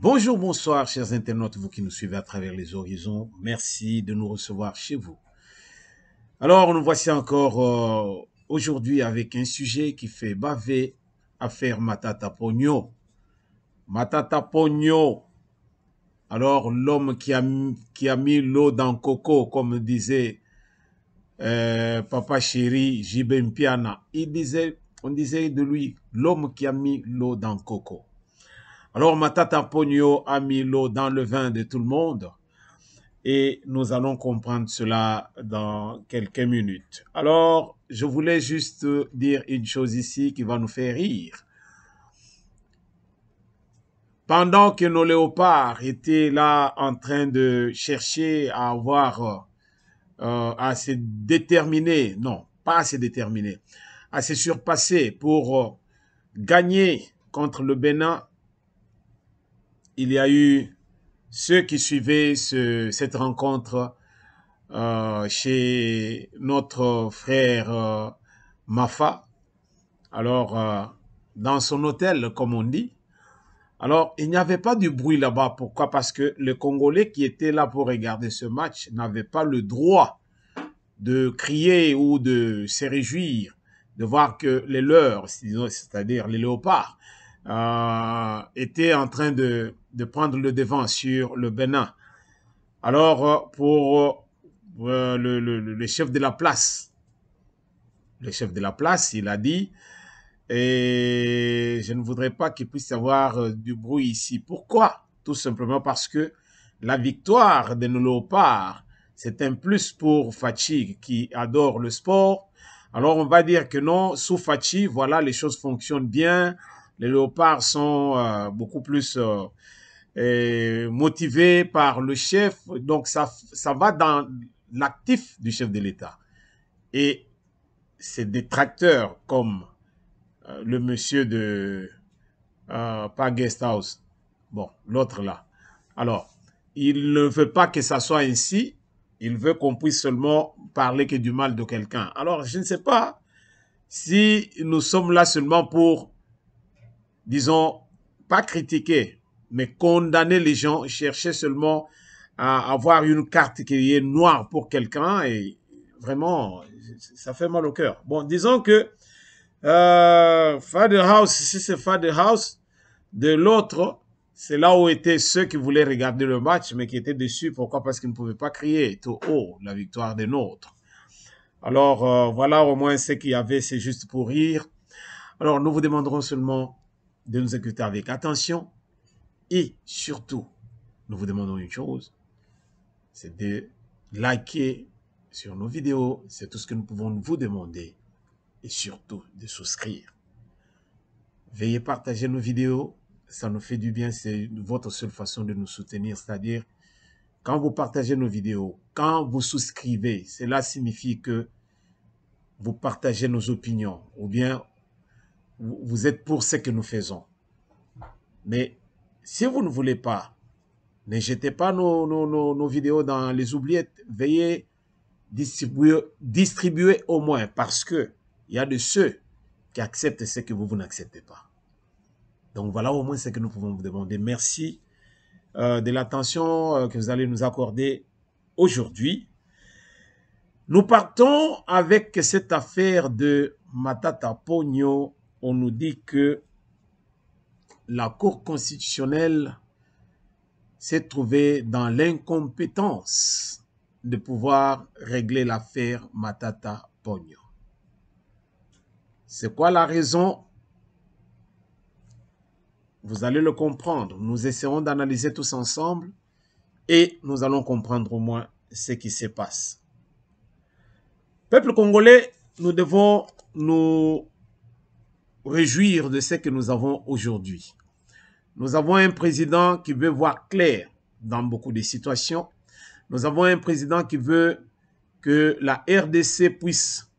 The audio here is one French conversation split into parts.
Bonjour, bonsoir, chers internautes, vous qui nous suivez à travers les horizons. Merci de nous recevoir chez vous. Alors, nous voici encore aujourd'hui avec un sujet qui fait baver, affaire Matata Ponyo. Matata Ponyo, alors l'homme qui a mis l'eau dans Coco, comme disait Papa Chéri Jibem Piana. On disait de lui, l'homme qui a mis l'eau dans Coco. Alors, Matata Ponyo a mis l'eau dans le vin de tout le monde et nous allons comprendre cela dans quelques minutes. Alors, je voulais juste dire une chose ici qui va nous faire rire. Pendant que nos léopards étaient là en train de chercher à avoir, à se déterminer, non, pas à se déterminer, à se surpasser pour gagner contre le Bénin, il y a eu ceux qui suivaient cette rencontre chez notre frère Mafa. Alors, dans son hôtel, comme on dit. Alors, il n'y avait pas de bruit là-bas. Pourquoi? Parce que les Congolais qui étaient là pour regarder ce match n'avaient pas le droit de crier ou de se réjouir de voir que les leurs, c'est-à-dire les léopards, étaient en train de prendre le devant sur le Bénin. Alors, pour le chef de la place, il a dit, et je ne voudrais pas qu'il puisse y avoir du bruit ici. Pourquoi? Tout simplement parce que la victoire de nos léopards, c'est un plus pour Fachi qui adore le sport. Alors, on va dire que non, sous Fachi, voilà, les choses fonctionnent bien. Les léopards sont beaucoup plus motivés par le chef. Donc, ça va dans l'actif du chef de l'État. Et ces détracteurs comme le monsieur de pas Guest House, bon, l'autre là. Alors, il ne veut pas que ça soit ainsi. Il veut qu'on puisse seulement parler que du mal de quelqu'un. Alors, je ne sais pas si nous sommes là seulement pour, disons, pas critiquer, mais condamner les gens, chercher seulement à avoir une carte qui est noire pour quelqu'un et vraiment, ça fait mal au cœur. Bon, disons que Father House, si c'est Father House, de l'autre, c'est là où étaient ceux qui voulaient regarder le match, mais qui étaient déçus. Pourquoi? Parce qu'ils ne pouvaient pas crier tout haut la victoire des nôtres. Alors, voilà au moins ce qu'il y avait, c'est juste pour rire. Alors, nous vous demanderons seulement de nous écouter avec attention et surtout, nous vous demandons une chose, c'est de liker sur nos vidéos, c'est tout ce que nous pouvons vous demander et surtout de souscrire. Veuillez partager nos vidéos, ça nous fait du bien, c'est votre seule façon de nous soutenir, c'est-à-dire quand vous partagez nos vidéos, quand vous souscrivez, cela signifie que vous partagez nos opinions ou bien vous êtes pour ce que nous faisons. Mais si vous ne voulez pas, ne jetez pas nos vidéos dans les oubliettes, veuillez distribuer au moins parce que il y a de ceux qui acceptent ce que vous n'acceptez pas. Donc voilà au moins ce que nous pouvons vous demander. Merci de l'attention que vous allez nous accorder aujourd'hui. Nous partons avec cette affaire de Matata Ponyo. On nous dit que la Cour constitutionnelle s'est trouvée dans l'incompétence de pouvoir régler l'affaire Matata Ponyo. C'est quoi la raison? vous allez le comprendre. Nous essaierons d'analyser tous ensemble et nous allons comprendre au moins ce qui se passe. Peuple congolais, nous devons nous réjouir de ce que nous avons aujourd'hui. Nous avons un président qui veut voir clair dans beaucoup de situations. Nous avons un président qui veut que la RDC puisse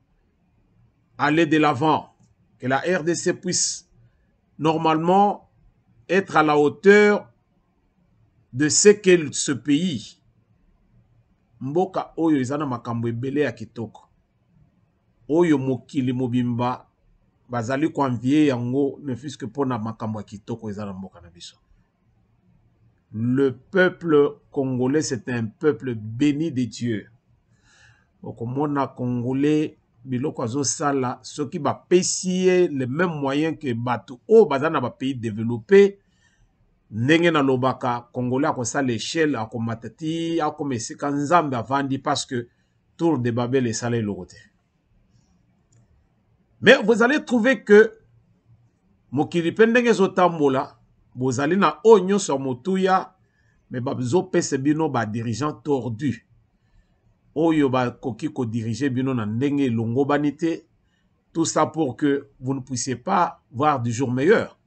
aller de l'avant, que la RDC puisse normalement être à la hauteur de ce qu'est ce pays. Mboka oyo izana makambo ebele ya kitoko. Oyo mokili mobimba bazali konvie yango ne fût-ce que pona makambo ya kitoko izana mboka na biso. Le peuple congolais, c'est un peuple béni de Dieu. Okomona congolais biloko azosala soki bapesi les mêmes moyens que bato o bazana ba pays développé. Ndenge na lobaka congolais akosala l'échelle akomatati akomesika nzambe avandi parce que tour de Babel esala eloko te. Mais vous allez trouver que mokili pe ndenge ezotambola bozali na oyo nyonso ya motuya mais bazopesa bino ba dirigeant tordu oyo bakoki ko diriger bino na ndenge elongobani te. Tout ça pour que vous ne puissiez pas voir du jour meilleur.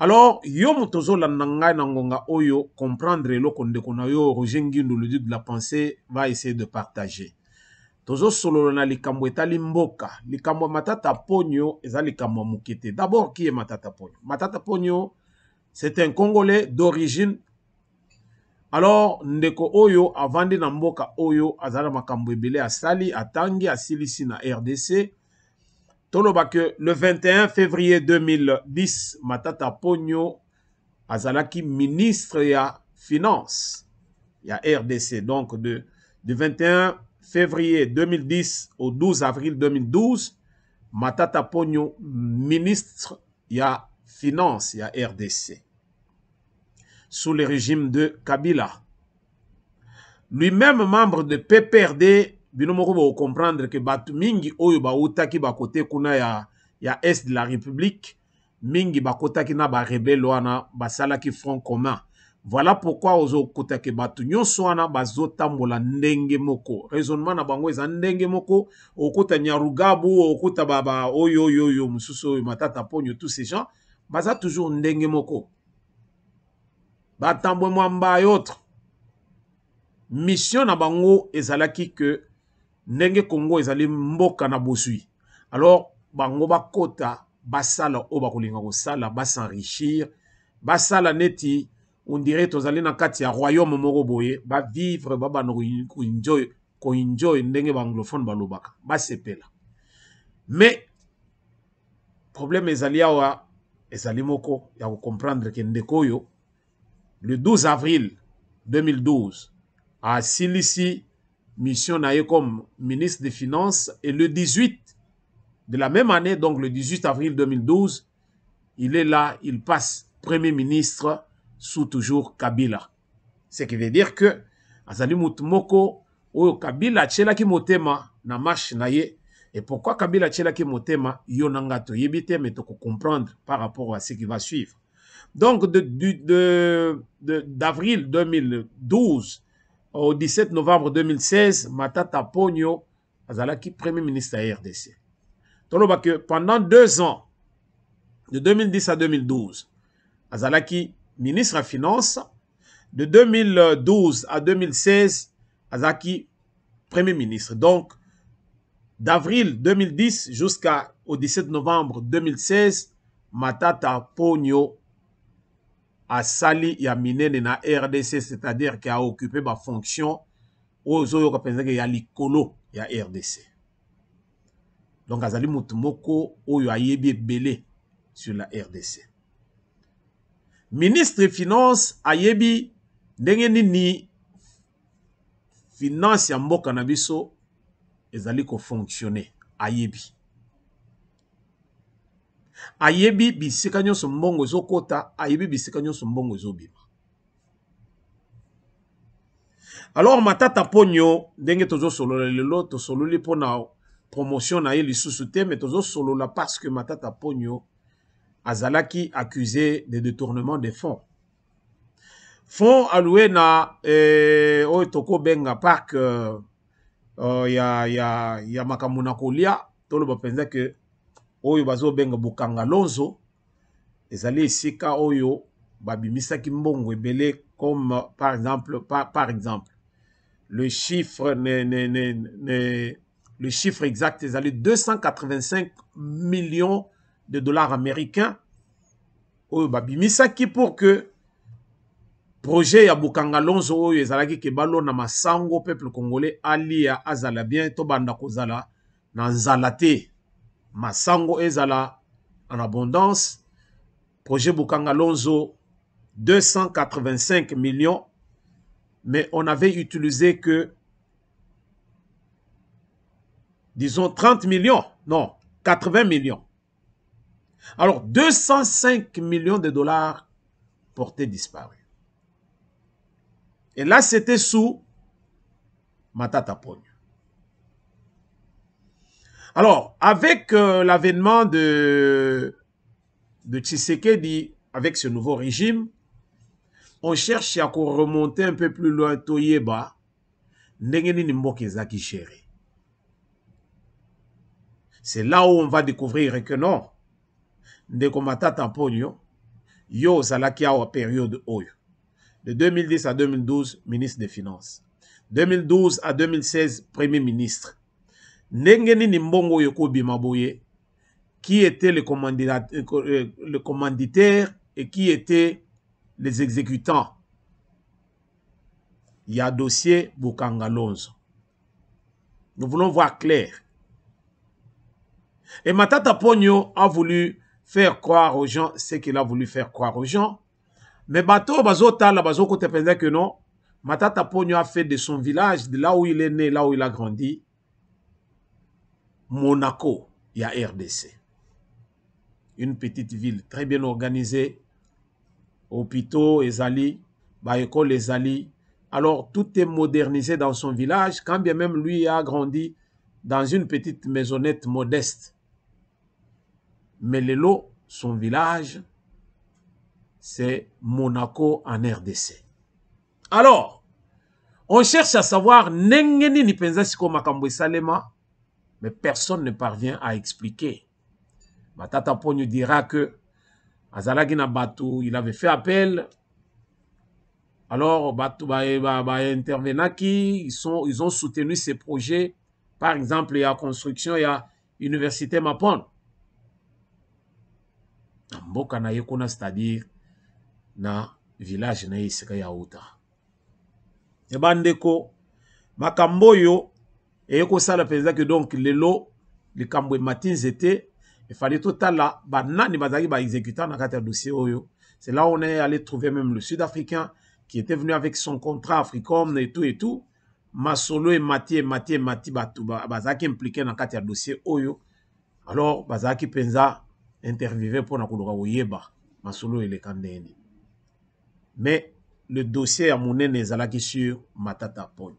Alors, yo motozo la nanga na ngonga oyo comprendre eloko ndeko na yo Roger Ngindu, le duc de la pensée, va essayer de partager. Tozo solo na likambo etali mboka, likambo Matata Ponyo eza likambo mukete. D'abord, qui est Matata Ponyo? Matata Ponyo, c'est un Congolais d'origine. Alors, ndeko oyo avandi na mboka oyo azala makambo ebele asali, atangi asilisi na RDC. Toloba que le 21 février 2010, Matata Ponyo azalaki ministre ya finance ya RDC. Donc du 21 février 2010 au 12 avril 2012, Matata Ponyo ministre ya finance ya RDC sous le régime de Kabila. Lui-même membre de PPRD. Bino moko ba comprendre que batu mingi oyo ba utaki ba kote kuna ya est de la République mingi ba kotaki na ba rebelle wana basalaki front commun. Voilà pourquoi ozo kotaki batu nyonso wana bazotambola ndenge moko. Raisonnement na bango eza ndenge moko. Okota Nyarugabu, okota baba oyo mususu Matata Ponyo, tous ces gens baza toujours ndenge moko. Batambwe mwamba autre. Mission na bango ezalaki que ndenge Congo ezali mboka na bosui. Alors bango bakota basala o bakolinga kosala basenrichir basala neti on dirait tozali na kati ya royaume moko boye ba vivre baba no ko enjoy ndenge ba anglophone balobaka basepela. Mais problème ezali awa ezali moko ya ko comprendre que ndeko yo le 12 avril 2012 a silisi mission naïe comme ministre des Finances et le 18 de la même année, donc le 18 avril 2012, il est là, il passe Premier ministre sous toujours Kabila. Ce qui veut dire que Azali Mutumoko ou Kabila tchelaki motema na marche naïe. Et pourquoi Kabila tchelaki motema yonangato yebite mais to comprendre par rapport à ce qui va suivre. Donc d'avril 2012 au 17 novembre 2016, Matata Ponyo azalaki premier ministre à RDC. Toloba que pendant 2 ans, de 2010 à 2012, azalaki ministre à finance. De 2012 à 2016, azalaki premier ministre. Donc, d'avril 2010 jusqu'au 17 novembre 2016, Matata Ponyo a sali ya minene na RDC, c'est-à-dire qu'il a occupé ma fonction aux autres qu'il y a l'icolo ya RDC. Donc azali mutumoko oyo ayebi belé sur la RDC. Ministre des Finances ayebi ndenge nini finance ya mboka na biso ezali ko fonctionner ayebi. Ayebi bisika nyonso mbongo ezokota, ayebi bisika nyonso mbongo ezobima. Alors Matata Ponyo ndenge tozo solo lelo to solo li pona promotion na ye lisusu te mais tozo solo la parce que Matata Ponyo azalaki accusé de détournement des fonds. Fonds alloué na Toko Benga Park ya makamuna kolia toloba penza que oyo bazo benga Bukanga Lonzo ezali esika oyo babimisaki mbongo ebele comme par exemple le chiffre le chiffre exact ezali 285 millions de dollars américains oyo babimisaki pour que projet ya Bukanga Lonzo oyo ezalaki ke balona masango peuple congolais alia azala bien to banda kozala na nzala te masango ezala en abondance. Projet Bukanga Lonzo 285 millions, mais on avait utilisé que disons 30 millions, non, 80 millions. Alors 205 millions de dollars portés disparus. Et là, c'était sous Matata Ponyo. Alors, avec l'avènement de Tshisekedi, avec ce nouveau régime, on cherche à remonter un peu plus loin Toyeba, Ndengeni Nimboke Zaki géré. C'est là où on va découvrir que non, Ndeko Matata Ponyo, yo zalaki awa période oyo. De 2010 à 2012, ministre des Finances. 2012 à 2016, Premier ministre. Ndengeni Nimbongo Yoko Bimaboye, qui était le commanditaire et qui était les exécutants. Il y a dossier Bukanga Lonzo. Nous voulons voir clair. Et Matata Ponyo a voulu faire croire aux gens ce qu'il a voulu faire croire aux gens. Mais bateau bazota la bazo kote penza que non. Matata Ponyo a fait de son village, de là où il est né, là où il a grandi, Monaco, il y a RDC. Une petite ville très bien organisée. Hôpitaux, Ezali, école Ezali. Alors tout est modernisé dans son village, quand bien même lui a grandi dans une petite maisonnette modeste. Mais Lelo, son village, c'est Monaco en RDC. Alors, on cherche à savoir Nengeni ni penza siko makambo salema, mais personne ne parvient à expliquer. Matata Ponyo dira que Azalaki na Batu, il avait fait appel. Alors, Batu intervenaki, ils ont soutenu ces projets. Par exemple, il y a construction, il y a Université Mapon. Mboka na yekona, c'est-à-dire na village na yisika ya uta. Ebandeko, makamboyo, et yeko sala penza que donc lelo, les kambwe matins étaient, il fallait tout là, banani bazaki ba exécutant na kata dossier oyo. C'est là où on est allé trouver même le Sud-Africain qui était venu avec son contrat Africom et tout et tout. Masolo et Mati batu bazaki impliqué na kata dossier oyo. Alors bazaki penza interviewé pour na kuluka oyeba Masolo et le Kandeni. Mais le dossier à monene ezalaki sur Matata Ponyo.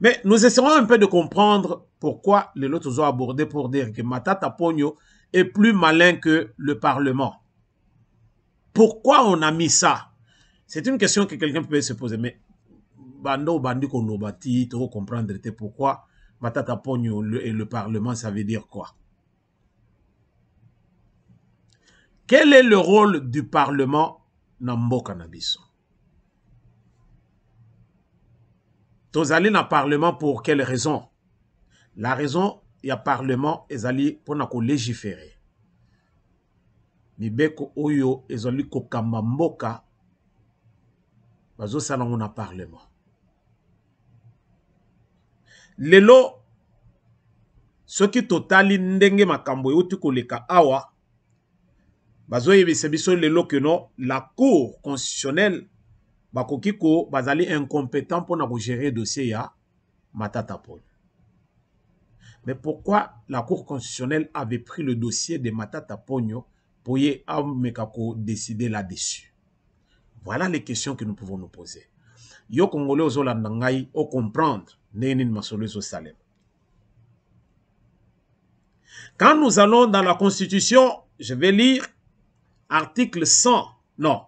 Mais nous essayons un peu de comprendre pourquoi les autres ont abordé pour dire que Matata Ponyo est plus malin que le Parlement. Pourquoi on a mis ça? C'est une question que quelqu'un peut se poser. Mais bando bandi konobati, tu comprendre pourquoi Matata Ponyo et le Parlement, ça veut dire quoi? Quel est le rôle du Parlement dans Mboka na biso? Tozali na Parlement pour quelle raison? La raison, il y a Parlement, ezali pour na ko légiférer. Mibeko oyo ezali ko kamba mboka, bazo salango na Parlement. Lelo, ce qui totali ndenge makambo euti koleka awa, bazo yebisa biso lelo que non, la Cour constitutionnelle bakokiko bazali incompétent pour na gérer dossier ya Matata Ponyo. Mais pourquoi la Cour constitutionnelle avait pris le dossier de Matata Ponyo pour y décider là-dessus? Voilà les questions que nous pouvons nous poser. Yo Congolais ozolandangai o comprendre nenin masolo zo salem. Quand nous allons dans la Constitution, je vais lire article 100. Non,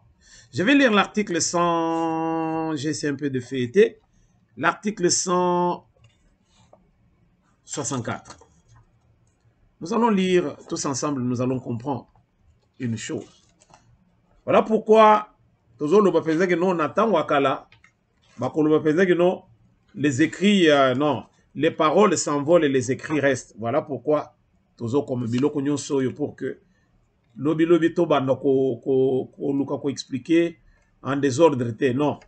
je vais lire l'article 100. J'essaie un peu de feuilleter. L'article 164. Nous allons lire tous ensemble, nous allons comprendre une chose. Voilà pourquoi, les écrits, non, les paroles s'envolent et les écrits restent. Voilà pourquoi, pour que lobi to banda ko expliquer en désordre, non.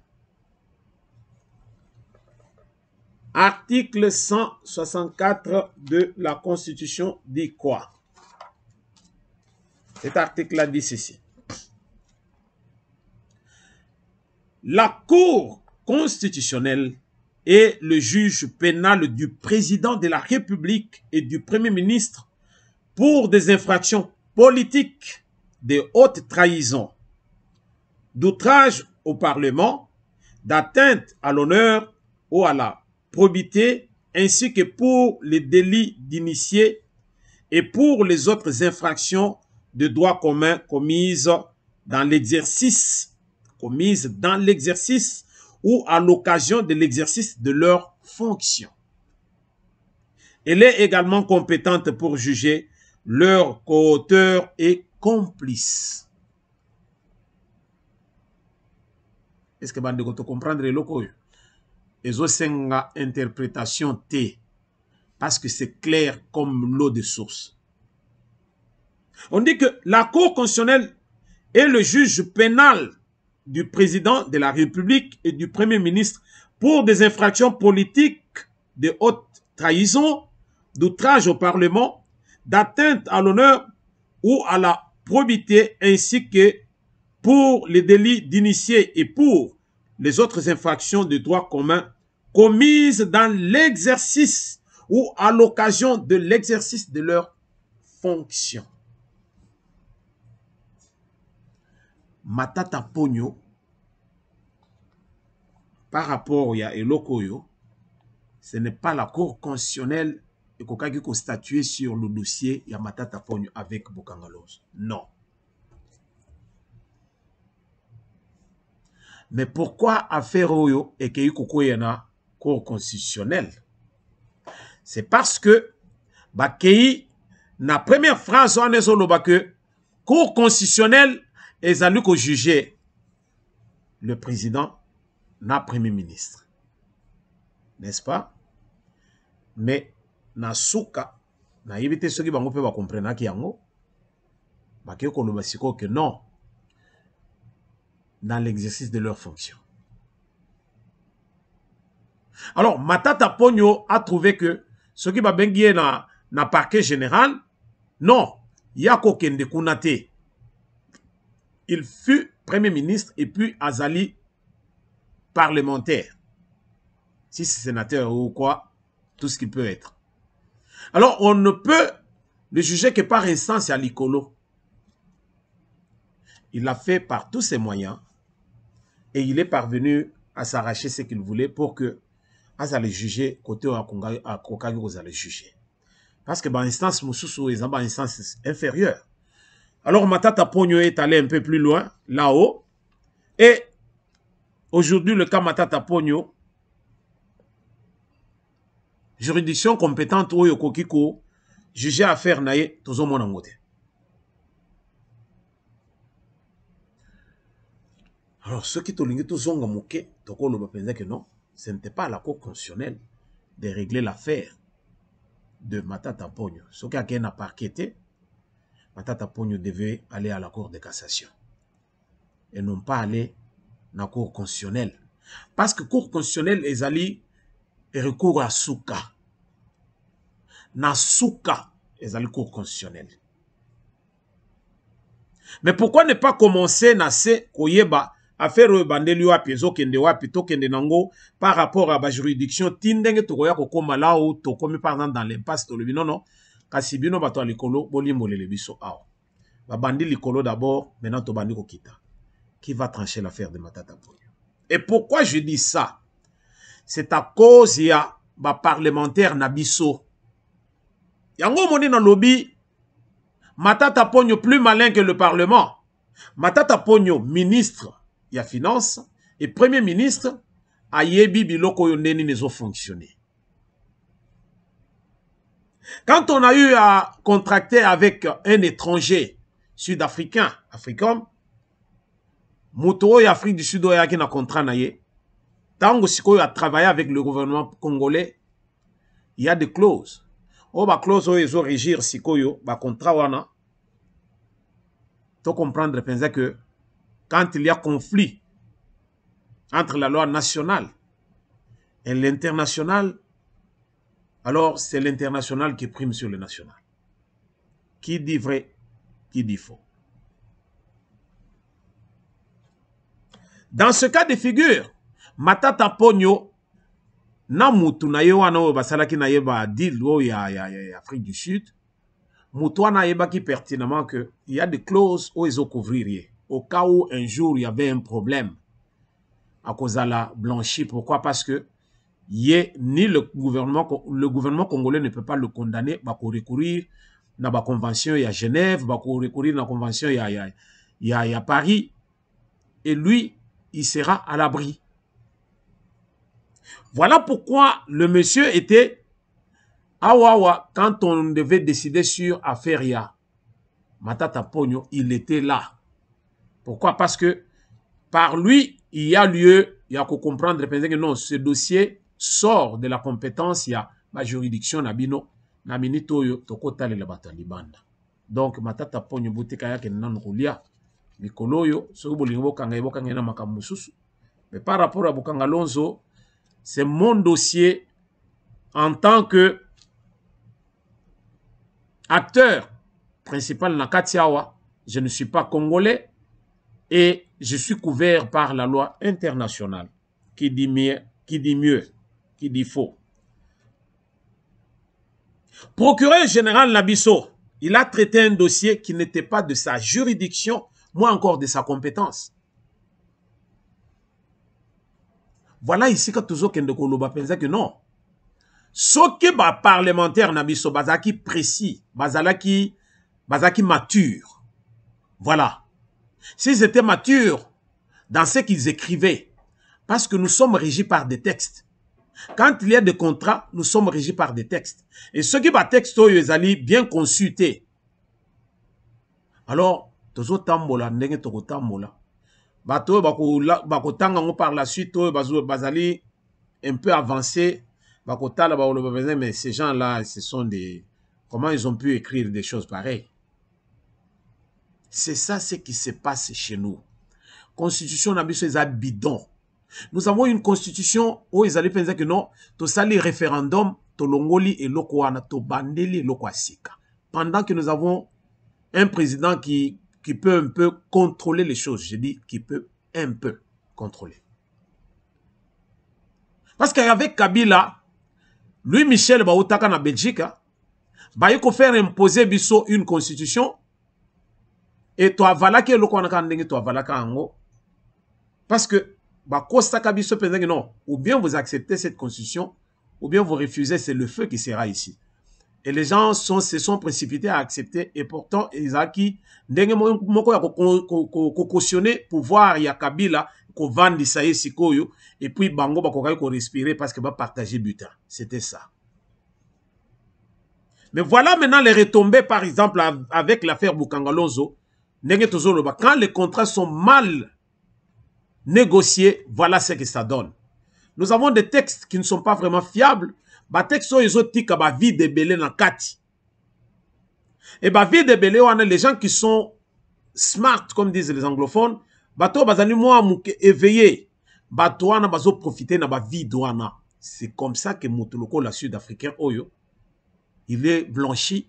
Article 164 de la Constitution dit quoi? Cet article-là dit ceci. La Cour constitutionnelle est le juge pénal du président de la République et du Premier ministre pour des infractions politiques, de haute trahison, d'outrage au Parlement, d'atteinte à l'honneur ou à la probité, ainsi que pour les délits d'initié et pour les autres infractions de droit commun commises dans l'exercice ou à l'occasion de l'exercice de leurs fonctions. Elle est également compétente pour juger leurs co-auteurs et complices. Est-ce que vous comprendre le local? Et une interprétation T, parce que c'est clair comme l'eau de source. On dit que la Cour constitutionnelle est le juge pénal du président de la République et du Premier ministre pour des infractions politiques de haute trahison, d'outrage au Parlement, d'atteinte à l'honneur ou à la probité, ainsi que pour les délits d'initié et pour les autres infractions de droit commun commises dans l'exercice ou à l'occasion de l'exercice de leurs fonctions. Matata Pogno, par rapport à Elokoyo, ce n'est pas la Cour constitutionnelle qui a statué sur le dossier de Matata Pogno avec Bokangalos. Non. Mais pourquoi affaire Oyo et qu'il y a une Cour constitutionnelle? C'est parce que la première phrase on est sur le Cour constitutionnelle est allé juger le président na premier ministre, n'est-ce pas? Mais na souka na yibite ceux qui vont pas comprendre qui yango bakio kolobasiko que non, dans l'exercice de leurs fonctions. Alors Matata Pogno a trouvé que ce qui va benguer na parquet général, non, yako kende kunate. Il fut premier ministre et puis Azali parlementaire. Si c'est sénateur ou quoi, tout ce qu'il peut être. Alors, on ne peut le juger que par instance à l'icolo. Il l'a fait par tous ses moyens et il est parvenu à s'arracher ce qu'il voulait pour que Azali juger côté à Kokangi vous allez juger. Parce que dans l'instance Moussoussou est dans instance inférieure. Alors, Matata Pogno est allé un peu plus loin, là-haut. Et aujourd'hui, le cas Matata Pogno, juridiction compétente au Yokokiko, jugé affaire naïe, tozo monangote. Alors, ceux qui tolingi tozonga mouké, toko le pensaient que non, ce n'était pas à la Cour constitutionnelle de régler l'affaire de Matata Pogno. Ceux qui a parqueté, Matata Pogno devait aller à la Cour de cassation et non pas aller dans la Cour constitutionnelle. Parce que la Cour constitutionnelle est allée et recours à Souka. Na Souka est allée Cour constitutionnelle. Mais pourquoi ne pas commencer na se koyeba à faire bandeli wapi kende wapi to kende nango par rapport à la juridiction tindenge to koya kokoma là où to komi par exemple dans l'impasse to le non non kasi bino bato likolo bolimbo le biso aw ba bandi likolo d'abord maintenant to bandi ko kita qui va trancher l'affaire de Matata Pogno. Et pourquoi je dis ça? C'est à cause il y a ba parlementaire nabiso Yango moni na lobby, Matata Ponyo plus malin que le Parlement. Matata Ponyo, ministre, il y a finance, et premier ministre, Ayebi Biloko Yondeni nezo fonctionner. Quand on a eu à contracter avec un étranger sud-africain, africain, Moto et Afrique du Sud, il y a un contrat naye. Tango Siko a travaillé avec le gouvernement congolais, il y a des clauses. Oh, bah, clause, oh, ils ont régir Sikoyo, bah, contrat, wana. Tu comprendre, penser que quand il y a conflit entre la loi nationale et l'international, alors c'est l'international qui prime sur le national. Qui dit vrai, qui dit faux. Dans ce cas de figure, Matata Ponyo, na mutu na ye wana oyo basalaki na ye ba deal oyo ya Afrique du Sud, mutu wana yebaki pertinemment que il y a des clauses où ils ont couvrir au cas où un jour il y avait un problème à cause de la blanchie. Pourquoi? Parce que ni le gouvernement congolais ne peut pas le condamner, bah recourir dans la convention à Genève, bah recourir dans la convention à Paris, et lui il sera à l'abri. Voilà pourquoi le monsieur était Awawa quand on devait décider sur affaire ya Matata Ponyo, il était là. Pourquoi? Parce que par lui, il y a lieu, il y a qu'à comprendre que non, ce dossier sort de la compétence, il y a la juridiction nabino, na minitoyo tokota le batalibanda. Donc Matata Ponyo boutika yake nan roulia mikoloyo, so bolingo kanga na makamususu. Mais par rapport à Bokanga Lonzo, c'est mon dossier en tant que acteur principal na Katiawa. Je ne suis pas congolais et je suis couvert par la loi internationale qui dit mieux, qui dit faux. Procureur général Nabisso, il a traité un dossier qui n'était pas de sa juridiction, moins encore de sa compétence. Voilà ici que toujours Kendekoloba pense que non. Ce qui est parlementaire Nabisso, bazaki précis, bazaki mature. Voilà. S'ils étaient matures dans ce qu'ils écrivaient, parce que nous sommes régis par des textes. Quand il y a des contrats, nous sommes régis par des textes. Et ceux qui battent texte, ils allaient bien consulter. Alors, toujours tambola, ndenge toko tambola. Bato bako tanga par la suite, bazali un peu avancé. Mais ces gens-là, ce sont des... Comment ils ont pu écrire des choses pareilles? C'est ça ce qui se passe chez nous. Constitution Nabiso est bidon. Nous avons une constitution où ils allaient penser que non, tout ça les référendums, to longoli et lokoana, to bandeli et lokwasika. Pendant que nous avons un président qui peut un peu contrôler les choses. Je dis qui peut un peu contrôler. Parce qu'avec Kabila, lui Michel Baoutaka na Belgique, il faut faire imposer biso une constitution. Et toi, voilà que le qu'on a toi, voilà qu'en parce que, non, ou bien vous acceptez cette constitution, ou bien vous refusez, c'est le feu qui sera ici. Et les gens se sont précipités à accepter, et pourtant, ils ont acquis, cautionné pour voir, il y a Kabila, qu'on vende Isaïe Sikoyo, et puis Bango, qu'on respirer parce qu'il va partager butin. C'était ça. Mais voilà maintenant les retombées, par exemple, avec l'affaire Bukangalonzo. Quand les contrats sont mal négociés, voilà ce que ça donne. Nous avons des textes qui ne sont pas vraiment fiables. Les textes sont vie de belé dans kati. Et vie de belé, on a les gens qui sont smart, comme disent les anglophones. Bato bazani moi éveillé. Bato wana bazo profiter na vie douana. C'est comme ça que Moutoloko, la sud-africain, Oyo, il est blanchi.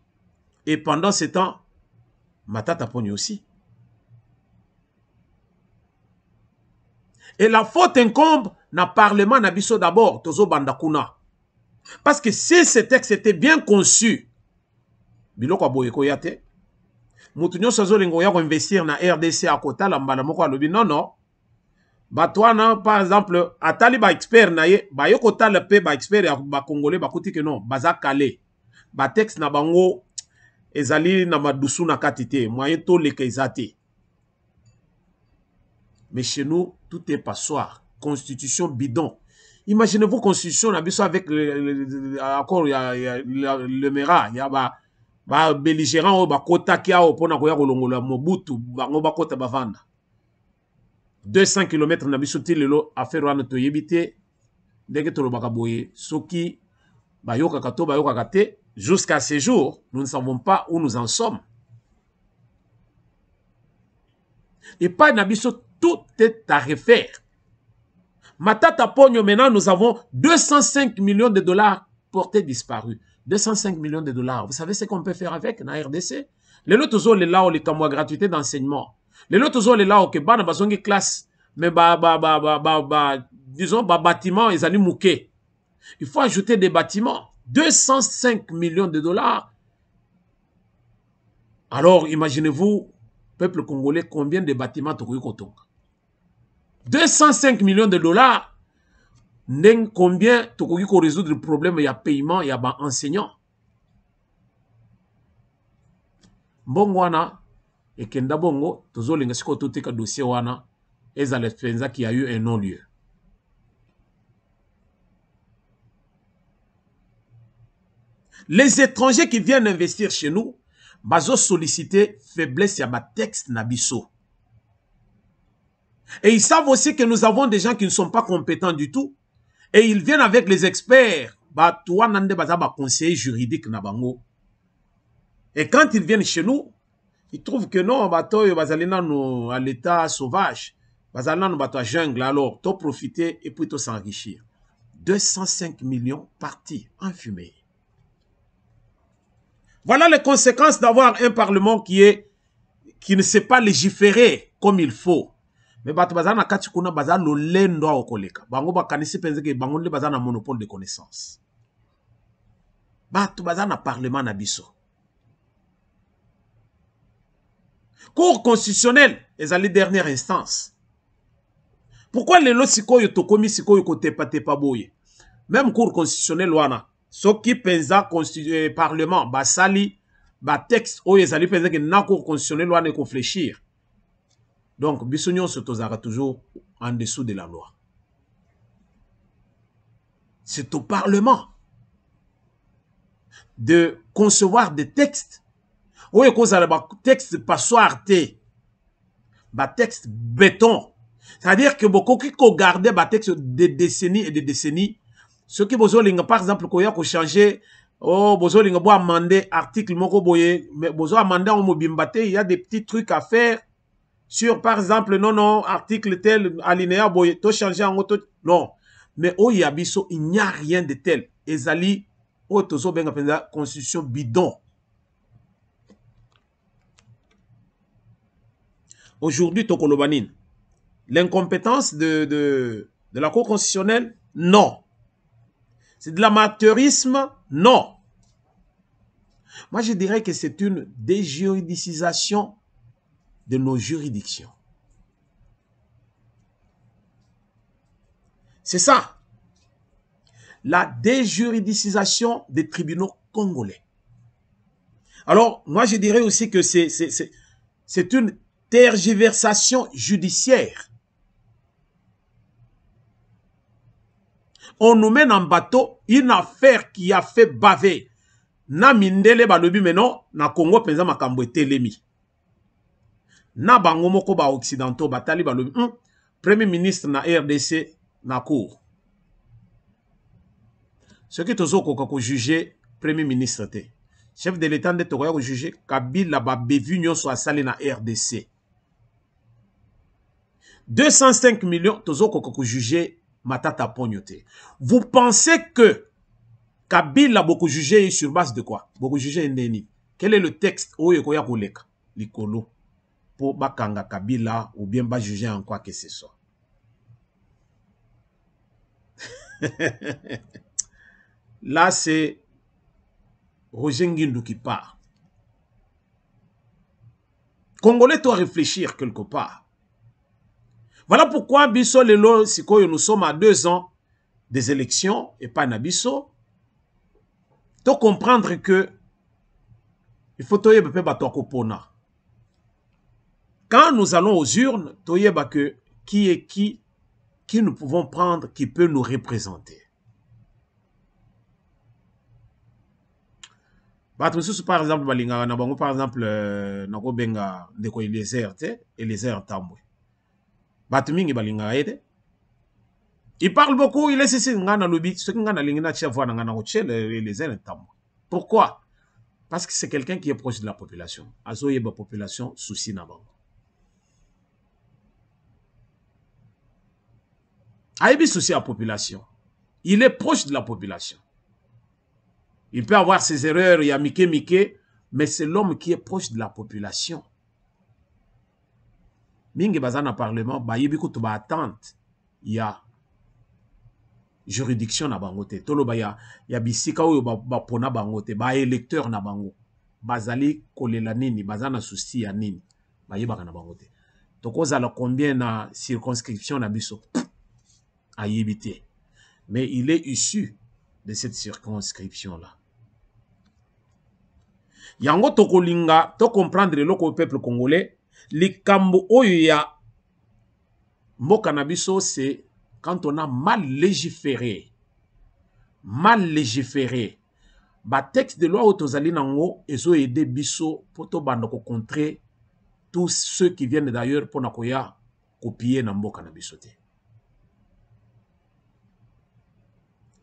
Et pendant ce temps, Matata Ponyo aussi. Et la faute incombe na parlement nabiso d'abord, Tozo Bandakuna. Parce que si ce texte était bien conçu, biloko aboyeko yate, mutunyo sozo lingo ya investir na RDC à kota la mbala moko alobi non. Batouana, par exemple, atali ba expert na ye, ba yoko tala pe ba expert ya ba congolais ba kuti que non, baza calé. ba texte na bango ezali na madusu na katite moyen to leka ezate. Mais chez nous tout est passoire, constitution bidon. Imaginez-vous constitution na biso avec encore le mera ya ba belligérant ba kota kia opona ko ya kolongola Mobutu bango ba kota bavanda 200 km na biso tilelo affaire wana to yebite ndenge to lobaka boye soki bayoka kato bayoka kate jusqu'à ce jour nous ne savons pas où nous en sommes. Et pas na biso tout est à refaire. Matata Pogno, maintenant, nous avons 205 millions de dollars portés disparus. 205 millions de dollars. Vous savez ce qu'on peut faire avec la RDC? Les autres ont les là où les camois gratuité d'enseignement. Les autres ont les là où que bana bazongi classe, mais disons, bâtiment, ils allaient mouquer. Il faut ajouter des bâtiments. 205 millions de dollars. Alors, imaginez-vous, peuple congolais, combien de bâtiments Tokoyo Kotonga? 205 millions de dollars. Combien tu peux résoudre le problème? Il y a paiement, il y a enseignant. Bongo wana et kenda bongo tozo linga siko to teka dossier wana ezale penza qui a eu un non-lieu. Les étrangers qui viennent investir chez nous, bazo solliciter faiblesse ya ba texte na biso. Et ils savent aussi que nous avons des gens qui ne sont pas compétents du tout. Et ils viennent avec les experts. Conseiller juridique na bango. Et quand ils viennent chez nous, ils trouvent que non, à l'état sauvage. À jungle, alors, t'as profiter et puis t'as s'enrichir. 205 millions partis en fumée. Voilà les conséquences d'avoir un parlement qui ne sait pas légiférer comme il faut. Mais bato bazana kati kuna bazana lo lendo okoleka. Bango bakanisi penze ke bango le bazana monopole de connaissance. Bato bazana parlement na biso. Cour constitutionnelle ezali dernière instance. Pourquoi les lots sikoyo tokomi sikoyo kote pa boye? Même cour constitutionnelle wana soki penza parlement basali ba texte o ezali penze ke na cour constitutionnelle wana ko réfléchir. Donc, Bissonion se tosera toujours en dessous de la loi. C'est au Parlement de concevoir des textes. Oui, cause à la texte passoire texte béton. C'est-à-dire que beaucoup qui gardaient des textes des décennies et des décennies, ceux qui besoin par exemple qu'on changer, oh besoin de amender article moko boye, mais besoin amender en mobimbate, il y a des petits trucs à faire. Sur, par exemple, non, article tel, alinéa, boye, to changer en auto. Non. Mais au Yabiso, il n'y a rien de tel. Ezali, au Tozo Benga Penza, constitution bidon. Aujourd'hui, Tokolobanine, l'incompétence de la Cour constitutionnelle, non. C'est de l'amateurisme, non. Moi, je dirais que c'est une déjuridicisation de nos juridictions. C'est ça. La déjuridicisation des tribunaux congolais. Alors, moi, je dirais aussi que c'est une tergiversation judiciaire. On nous mène en bateau une affaire qui a fait baver. Na mindele balobi meno, na Congo penza makambo etelemi. Na bango moko ba occidentaux batali balobi premier ministre na RDC na cour. Ce qui tozo ko juger premier ministre te. Chef de l'état de tokoya ko juger Kabila ba bevu nyonso asali na RDC. 205 millions tozo ko juger Matata Pogno te. Vous pensez que Kabila beaucoup jugé sur base de quoi? Beaucoup jugé ndeni. Quel est le texte oyo koya koleka likolo? Pour Bakanga Kabila ou bien pas juger en quoi que ce soit. Là, c'est Roger Nguindou qui part. Congolais doit réfléchir quelque part. Voilà pourquoi Bisso Lelo Sikoyo, nous sommes à 2 ans des élections et pas Nabisso. comprendre que il faut toyeba pe bato akopona. Quand nous allons aux urnes, toyeba que qui est qui nous pouvons prendre, qui peut nous représenter. Bato mususu par exemple balingaka na bango par exemple nako benga ndeko Eliezer te Eliezer Tambwe. Bato mingi balingaka ete. Il parle beaucoup, il est ici ngana lobi, ce qui ngana lingina tia voix ngana ko tchel Eliezer Tambwe. Pourquoi? Parce que c'est quelqu'un qui est proche de la population. Azo yeba population souci na bango. Ayebi souci à la population. Il est proche de la population. Il peut avoir ses erreurs, il y a Mike, mais c'est l'homme qui est proche de la population. Mingi bazana parlement, ba yebi ko to ba attente, il y a juridiction na bangote. Tolo ba ya bisika oyo ba pona bangote, ba électeur na bango. Bazali kolela nini, bazana souci ya nini. Ba yeba na bangote. Tokoza la combien na circonscription na biso a yebité. Mais il est issu de cette circonscription-là. Yango tokolinga, to comprendre le peuple congolais, likambo oyo ya mboka na biso, c'est quand on a mal légiféré. Mal légiféré. Ba texte de loi autozali nango ezo aider biso poto bando ko contrer tous ceux qui viennent d'ailleurs pour nakoya copier na mboka na biso te.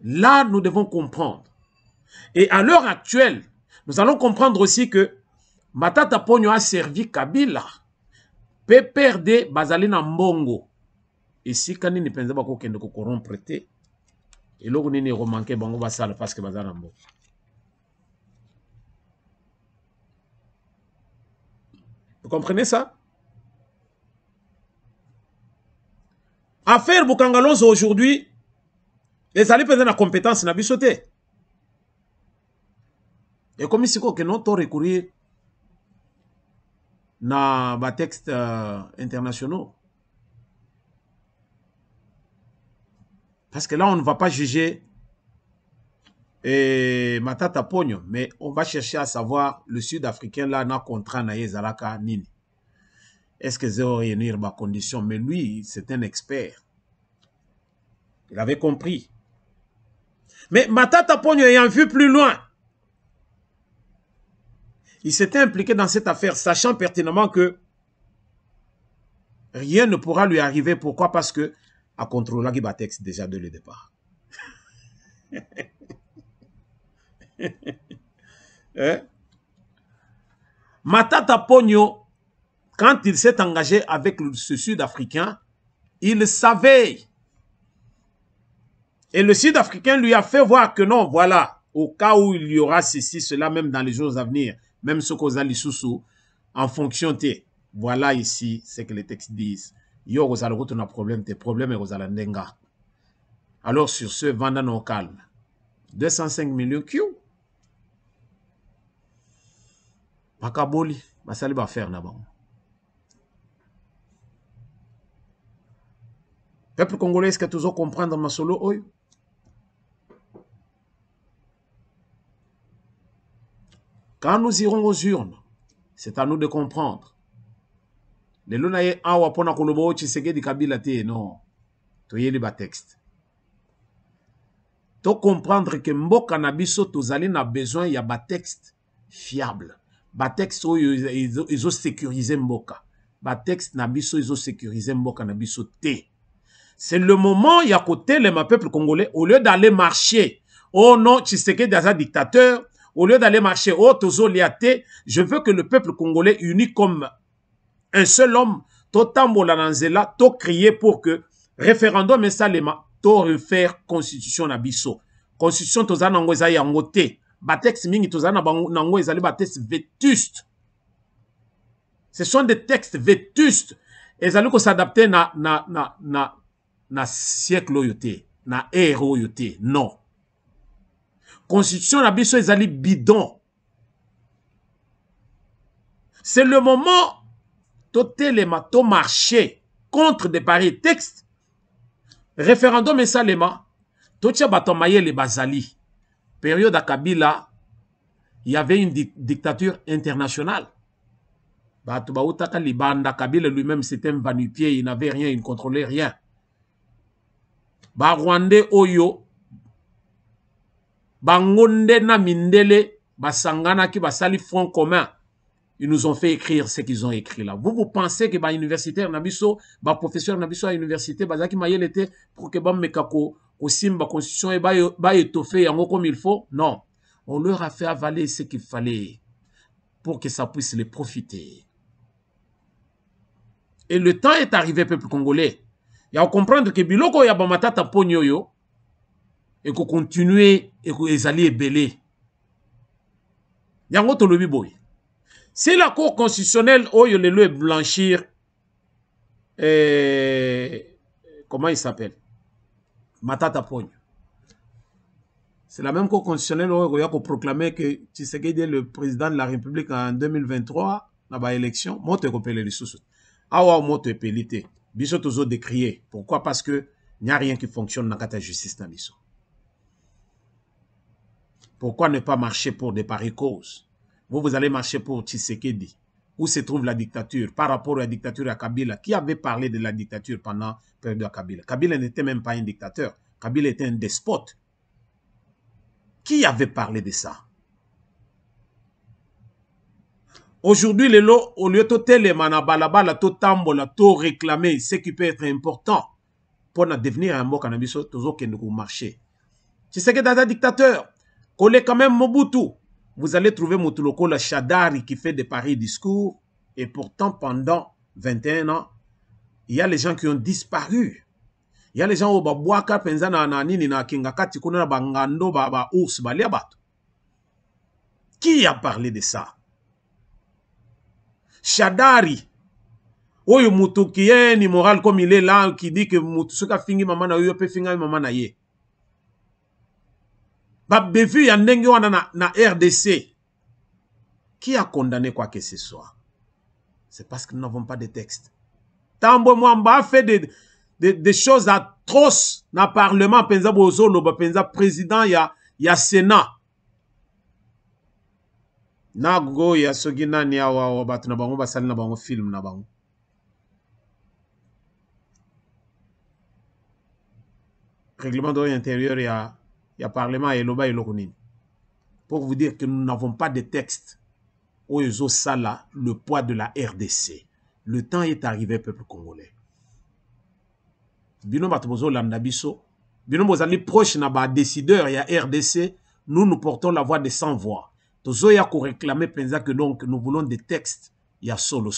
Là, nous devons comprendre. Et à l'heure actuelle, nous allons comprendre aussi que Matata Ponyo a servi Kabila. PPRD Bazalina Mbongo. Et si Kani ne pense pas qu'on ko corrompre te, et là, on est remanqué Bango Basal parce que Bazalina Mbongo. Vous comprenez ça? Affaire Boukangalonzo aujourd'hui, les alliés peuvent la compétence n'a pas sauté. Et comme ici, que non, on recourir na ba textes internationaux. Parce que là, on ne va pas juger Matata Ponyo, mais on va chercher à savoir le Sud-Africain là n'a contrat na yezalaka nini. Est-ce que zéro réunir ma condition? Mais lui, c'est un expert. Il avait compris. Mais Matata Ponyo ayant vu plus loin, il s'était impliqué dans cette affaire, sachant pertinemment que rien ne pourra lui arriver. Pourquoi? Parce que à contrôler le texte déjà dès le départ. Matata Ponyo, quand il s'est engagé avec ce Sud-Africain, il savait. Et le Sud-Africain lui a fait voir que non, voilà, au cas où il y aura ceci, cela, même dans les jours à venir, même ce qu'on a sous en fonction de, voilà ici ce que les textes disent. Yo, vous allez avoir un problème, tes problèmes et vous allez ndenga. Alors sur ce, vendant au calme. 205 millions Q. Makaboli, basali ba faire là-bas. Peuple congolais, est-ce que tu veux comprendre ma solo oyo? Quand nous irons aux urnes, c'est à nous de comprendre. Les lunaye awa pona kolobo Tshisekedi Kabila te non. Toyeli ba texte. To comprendre que mboka na biso tozali na besoin ya ba texte fiable. Ba texte oyo ils ont sécurisé mboka. Ba texte na biso ils ont sécurisé mboka na biso te. C'est le moment ya côté le peuple congolais au lieu d'aller marcher. Oh non, Tshisekedi est un dictateur. Au lieu d'aller marcher, oh, tozo liate, je veux que le peuple congolais uni comme un seul homme, to tambola nanzela, to crier pour que référendum et salema, to refaire constitution na biso. Constitution toza nango eza yango te. Ba texte mingi toza na nango ezali ba texte vétuste. Ce sont des textes vétustes. Ezali ko s'adapter na siècle oyote, na ère oyote. Non. Constitution na biso ezali bidon. C'est le moment to telema to marcher contre des pareils textes. Référendum et salema to tia bato mayele bazali. Période à Kabila il y avait une dictature internationale. Kabila lui-même, c'était un va-nu-pied, il n'avait rien, il ne contrôlait rien. Rwandais Oyo, Bangonde na Mindele, Basangana qui basali front commun. Ils nous ont fait écrire ce qu'ils ont écrit là. Vous pensez que universitaire nabiso, professeur nabiso à l'université, bazaki mayel était pour que mekako au simba constitution et ba étoffé yango comme il faut? Non. On leur a fait avaler ce qu'il fallait pour que ça puisse les profiter. Et le temps est arrivé, peuple congolais. Il y a à comprendre que biloko ya bamatata ponyo yo et qu'on continue et qu'on ezali ebele. Yango to lobi boy. Si la Cour constitutionnelle, oh, il le blanchir, comment il s'appelle? Matata Pogno. C'est la même Cour constitutionnelle qui a proclamé que Tshisekedi est le président de la République en 2023, dans l'élection. Moi, je rappelle les ressources. Awa, moi, je pelité. Biso toujours décrié. Pourquoi? Parce que il n'y a rien qui fonctionne dans la justice. Pourquoi ne pas marcher pour des pareilles causes? Vous allez marcher pour Tshisekedi. Où se trouve la dictature par rapport à la dictature à Kabila? Qui avait parlé de la dictature pendant la période de Kabila? Kabila n'était même pas un dictateur. Kabila était un despote. Qui avait parlé de ça? Aujourd'hui, au lieu de télémanabalabala, to tambola, to réclamer ce qui peut être important pour devenir un mot cannabis, toujours qu'il nous marcher. Tshisekedi est un dictateur. Collé quand même Mobutu. Vous allez trouver Moutuloko la Chadari qui fait des pareils discours. Et pourtant, pendant 21 ans, il y a les gens qui ont disparu. Il y a les gens qui ont Qui a parlé de ça? Chadari. Oyo Moutou qui est ni moral comme il est là, qui dit que Moutousuka fingi maman na yo pe finga maman na ye. Bevu ya ndenge wana na RDC. Qui a condamné quoi que ce soit? C'est parce que nous n'avons pas de texte. Tambo Mwamba a fait des choses atroces dans le Parlement. Penza Bozolo, Penza président, il y a Sénat. Nago, il y a Sogina, il y a Batuna Bango, Basal na Bango, film na Bango. Règlement d'ordre intérieur, il y a Parlement et Loba et Lokunini. Pour vous dire que nous n'avons pas de texte. Oyezo Sala, le poids de la RDC. Le temps est arrivé, peuple congolais. Bino Batobozo Landabiso, Bino Bozali proche na ba décideur, il y a RDC, nous portons la voix des sans-voix. Tozo ya ko réclamer penza que donc nous voulons des textes, il y a solo.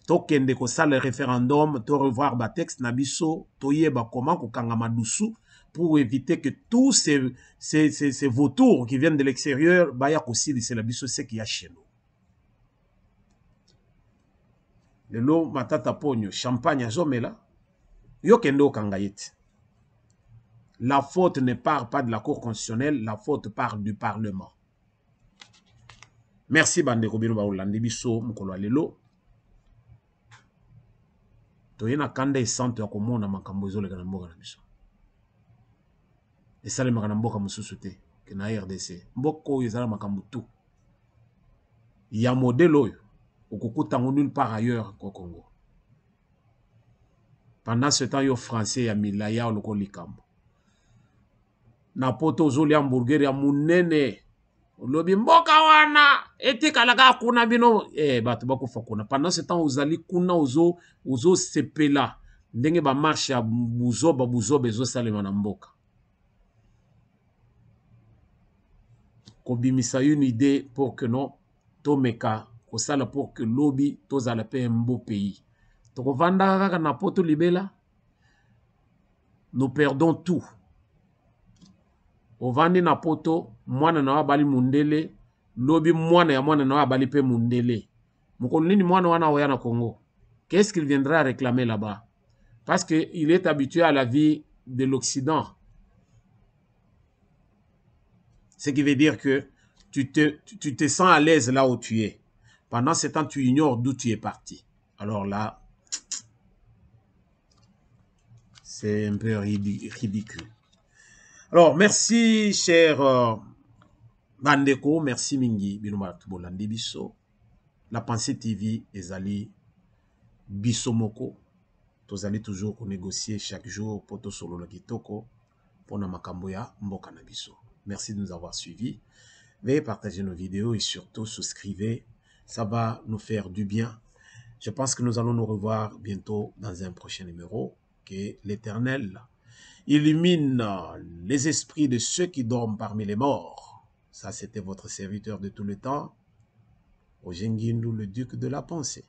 Tokende ko sale référendum, to revoir ba texte nabiso, toye ba comment ko kangama dusu pour éviter que tous ces vautours qui viennent de l'extérieur, baya ko sili c'est la biso ce qu'il y a chez nous. Le lot matata pogno, champagne à zomela. Yo kendo kangayet. La faute ne part pas de la Cour constitutionnelle, la faute part du Parlement. Merci Bandeko Bino Baolandi biso mukolo lelo. Toyena kanda esante ya komona makambo ezoleka na mboka na biso. Esalemaka na mboka mosusu te ke na RDC. Mboka oyo ezala makambo tu. Ya modèle oyo okukuta nulle part ailleurs au Congo. Pendant ce temps, yo français ya milaya loko likambo. Na poto ozoli hamburger ya munene. Lobi mboka wana etikalaka kuna bino bato bakufa kuna. Pendant ce temps ozali kuna ozo sepela ndenge ba marche ya buzoba ezo salema na mboka. Kobimisa une idée pour que non tomeka kosala pour que lobi tozala pe un beau pays. Tokovanda kaka na poto libela. Nous perdons tout. Ovandi na poto, mwana na wabali mundele, lobi mwana ya mwana na wabali pe mundele. Moukolini mwana wana oya na Congo. Qu'est-ce qu'il viendra réclamer là-bas? Parce qu'il est habitué à la vie de l'Occident. Ce qui veut dire que tu te sens à l'aise là où tu es. Pendant ce temps, tu ignores d'où tu es parti. Alors là, c'est un peu ridicule. Alors, merci, cher Bandeko, merci mingi. Binoma tubolandi biso. La Pensée TV ezali bisomoko. Tozali toujours négocier chaque jour pour to solo na kitoko pour na makambo ya mboka na biso. Merci de nous avoir suivis. Veuillez partager nos vidéos et surtout souscrivez. Ça va nous faire du bien. Je pense que nous allons nous revoir bientôt dans un prochain numéro. Que l'Éternel illumine les esprits de ceux qui dorment parmi les morts. Ça, c'était votre serviteur de tout le temps, Ojengindu, le duc de la pensée.